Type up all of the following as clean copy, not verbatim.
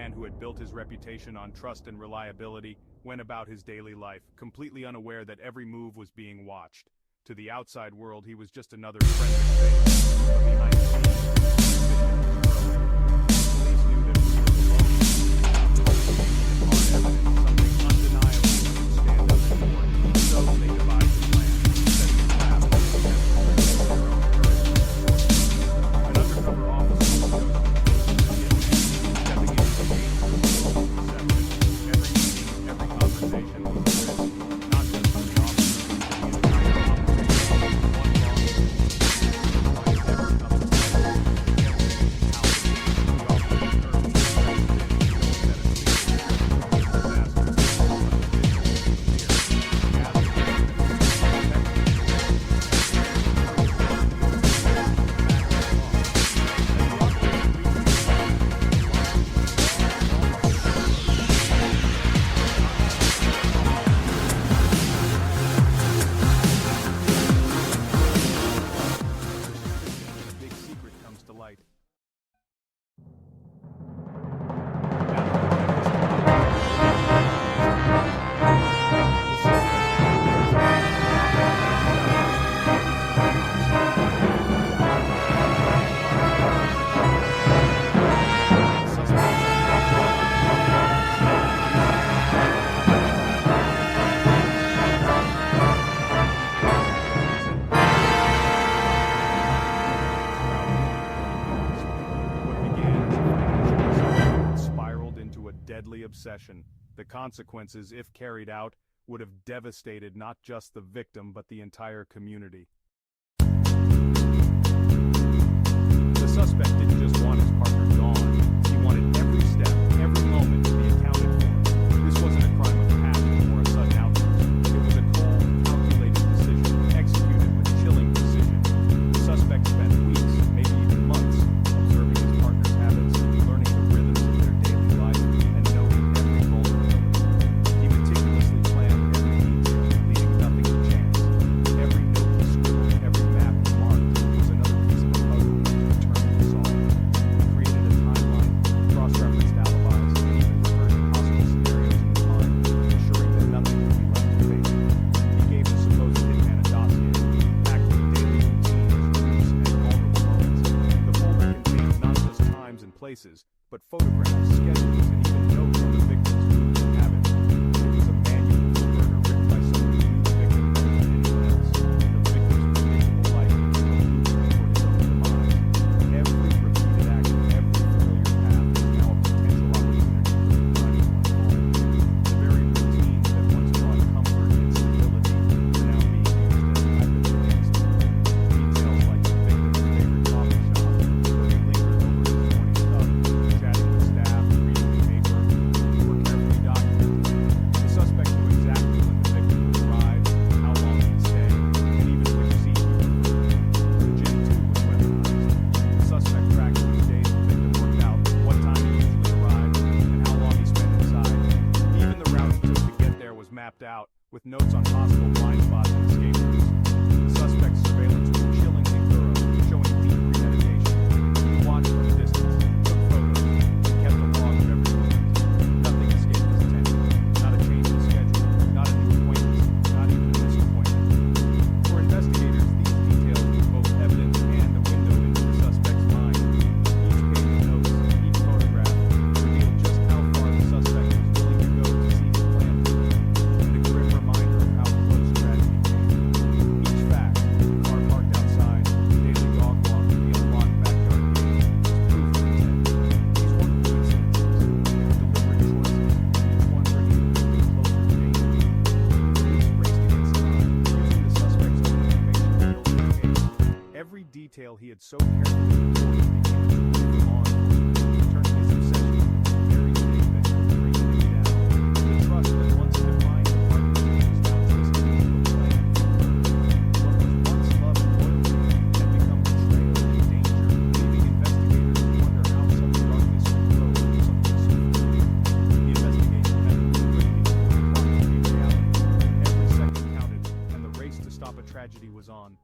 man who had built his reputation on trust and reliability went about his daily life, completely unaware that every move was being watched. To the outside world, he was just another friendly face, but behind the scenes, police knew that he was alone. Something undeniable would stand up in court. So they devised a plan, setting a trap and testing their own courage. An undercover officer was chosen stepping into the reception. Every meeting, every conversation was a risk, not just for the officer, but the entire operation. One wrong move might never come to light. Deadly obsession. The consequences, if carried out, would have devastated not just the victim but the entire community. The suspect didn't just want his partner gone. He wanted every step, every moment to be accounted for. This wasn't a crime of passion or a sudden outburst. It was a cold, calculated decision, executed with chilling precision. The suspect spent weeks, maybe even months, observing his partner's habits, learning the rhythms of their daily life, and noting every vulnerability. He meticulously planned every detail, leaving nothing to chance. Every note he scribbled, every map he marked, was another piece of a puzzle that he determined to solve. He created a timeline, cross-referenced alibis, and even rehearsed possible scenarios in his mind, ensuring that nothing would be left to fate. He gave the supposed hitman a dossier, packed with daily routines, routes, and vulnerable moments. The folder contained not just times and places, but photographs, schedules, and even notes on the victim's moods and habits. It was a manual for murder written by someone who knew the victim better than anyone else. The victim's predictable life was a blueprint for his own demise. Every repeated action, every familiar path was now a potential opportunity for the crime to unfold. The very routines that once brought comfort and stability were now being used as weapons against him. Details like the victim's favorite coffee shop, where he lingered over his morning cup, chatting with staff, reading the paper, were carefully documented. The suspect knew exactly when the victim would arrive, how long he'd stay, and even which seat he preferred. The gym, too, was weaponized. The suspect tracked which days the victim worked out, what time he usually arrived, and how long he spent inside. Even the route he took to get there was mapped out, with notes on possible blind spots and escape routes. The suspect's surveillance was chillingly thorough, showing deep premeditation. He watched from a distance, took photos, and kept a log of every movement. Nothing escaped his attention. Not a change in schedule, not a new acquaintance, not even a disappointment. For investigators, these details were both evidence and a window into the suspect's mind. Each page of notes, each photograph, revealed just how far the suspect was willing to go to see his plan through, and a grim reminder of how close tragedy came. Each fact, the car parked outside, the daily dog walk, the unlocked backyard gate, was proof of intent. These weren't coincidences, they were deliberate choices, each one bringing the victim closer to danger. Police raced against time, using the suspect's own information to build their case. Every detail he had so carefully recorded became a tool for law enforcement, turning his obsession into a very big venture to trace things down. The trust that once defined the partnership was now twisted into a plan for murder. What was once love and loyalty had become betrayal and danger, leaving investigators to wonder how such darkness could grow into something so familiar. The investigation had moved quickly before the plot became reality. Every second counted, and the race to stop a tragedy was on.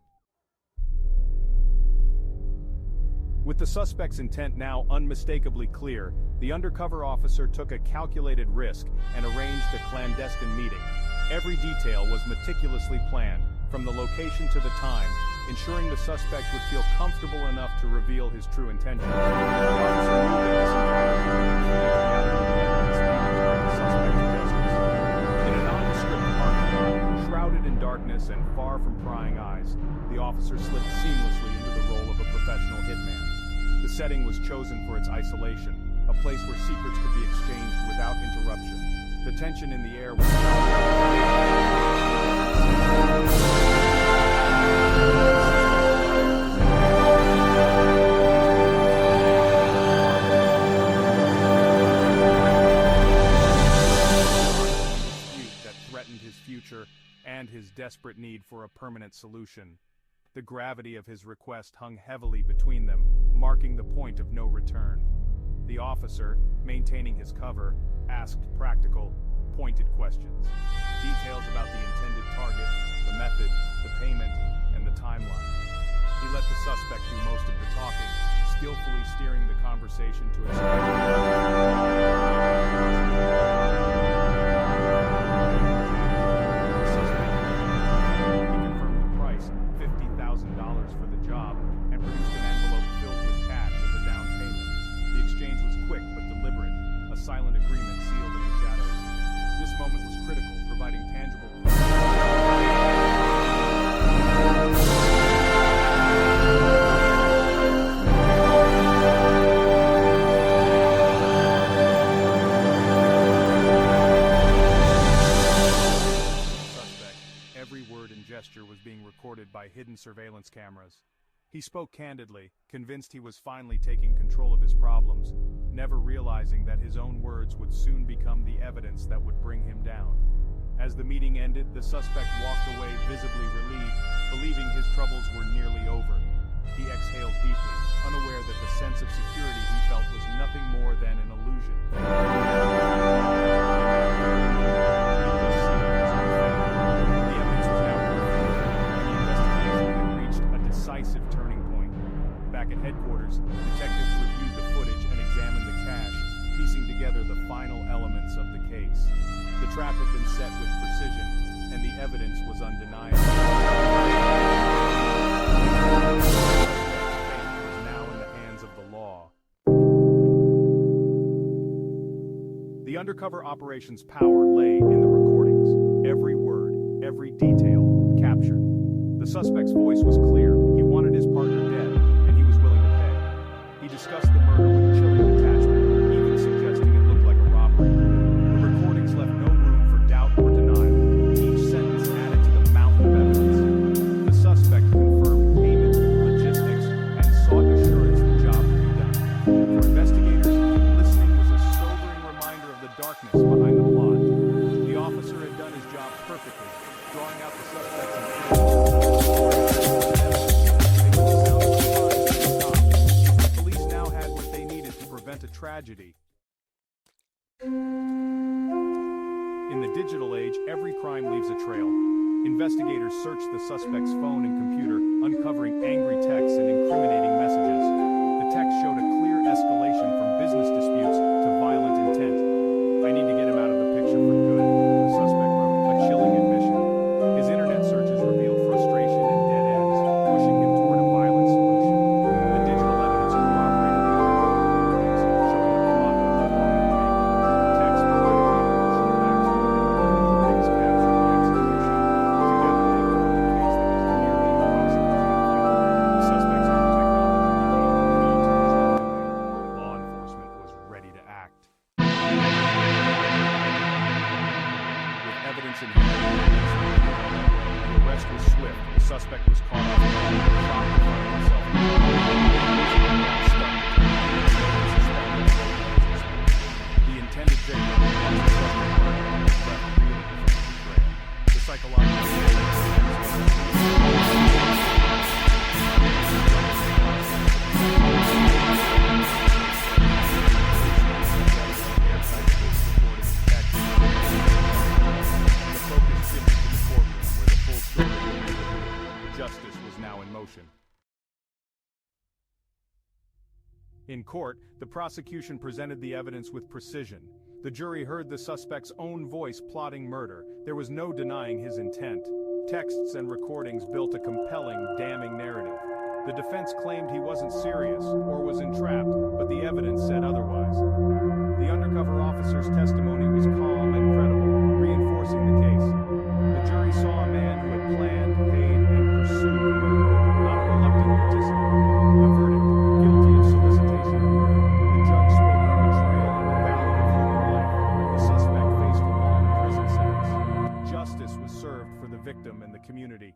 With the suspect's intent now unmistakably clear, the undercover officer took a calculated risk and arranged a clandestine meeting. Every detail was meticulously planned, from the location to the time, ensuring the suspect would feel comfortable enough to reveal his true intentions. The officer knew that this encounter would be the evidence needed to bring the suspect to justice. In a nondescript parking lot, shrouded in darkness and far from prying eyes, the officer slipped seamlessly into the role of a professional hitman. The setting was chosen for its isolation, a place where secrets could be exchanged without interruption. The tension in the air was that threatened his future and his desperate need for a permanent solution. The gravity of his request hung heavily between them, marking the point of no return. The officer, maintaining his cover, asked practical, pointed questions. Details about the intended target, the method, the payment, and the timeline. He let the suspect do most of the talking, skillfully steering the conversation to $50,000 for the job and produced an envelope filled with cash as a down payment. The exchange was quick but deliberate, a silent agreement sealed in the shadows. This moment was critical, providing tangible was being recorded by hidden surveillance cameras. He spoke candidly, convinced he was finally taking control of his problems, never realizing that his own words would soon become the evidence that would bring him down. As the meeting ended, the suspect walked away visibly relieved, believing his troubles were nearly over. He exhaled deeply, unaware that the sense of security he felt was nothing more than an illusion. Decisive turning point. Back at headquarters, detectives reviewed the footage and examined the cache, piecing together the final elements of the case. The trap had been set with precision, and the evidence was undeniable. The fate was now in the hands of the law. The undercover operations power lay in the recordings. Every word, every detail, captured. The suspect's voice was clear. He wanted his partner dead, and he was willing to pay. He discussed the murder with chilling detachment, even suggesting it looked like a robbery. The recordings left no room for doubt or denial. Each sentence added to the mountain of evidence. The suspect confirmed payment, logistics, and sought assurance the job would be done. For investigators, listening was a sobering reminder of the darkness behind the plot. The officer had done his job perfectly, drawing out the suspect's intent. A tragedy. In the digital age, every crime leaves a trail. Investigators searched the suspect's phone and computer, uncovering angry texts and incriminating messages. The text showed a clear escalation from business disputes to violent intent. "I need to get him out of the picture for good," the suspect wrote, a chilling admission. His internet searches revealed frustration and dead ends, pushing him toward a violent solution. The digital evidence corroborated the undercover showing the plot was along in the making. Text poetically emotional backstory. Things captured the execution. Together they formed a case that was nearly impossible to refute. The suspect's new technology became the key to resolving them. Law enforcement was ready to act. With evidence in hand, the arrest was swift. The suspect was caught off guard, shocked to find himself in the intended victim was left reeling from the betrayal. The psychological justice was now in motion. In court, the prosecution presented the evidence with precision. The jury heard the suspect's own voice plotting murder. There was no denying his intent. Texts and recordings built a compelling, damning narrative. The defense claimed he wasn't serious or was entrapped, but the evidence said otherwise. The undercover officer's testimony was calm and credible, reinforcing the case. The jury saw a man who had planned, paid, and pursued murder, not a reluctant participant. The verdict, guilty of solicitation of murder. The judge spoke of betrayal and the value of human life. The suspect faced a long prison sentence. Justice was served for the victim and the community.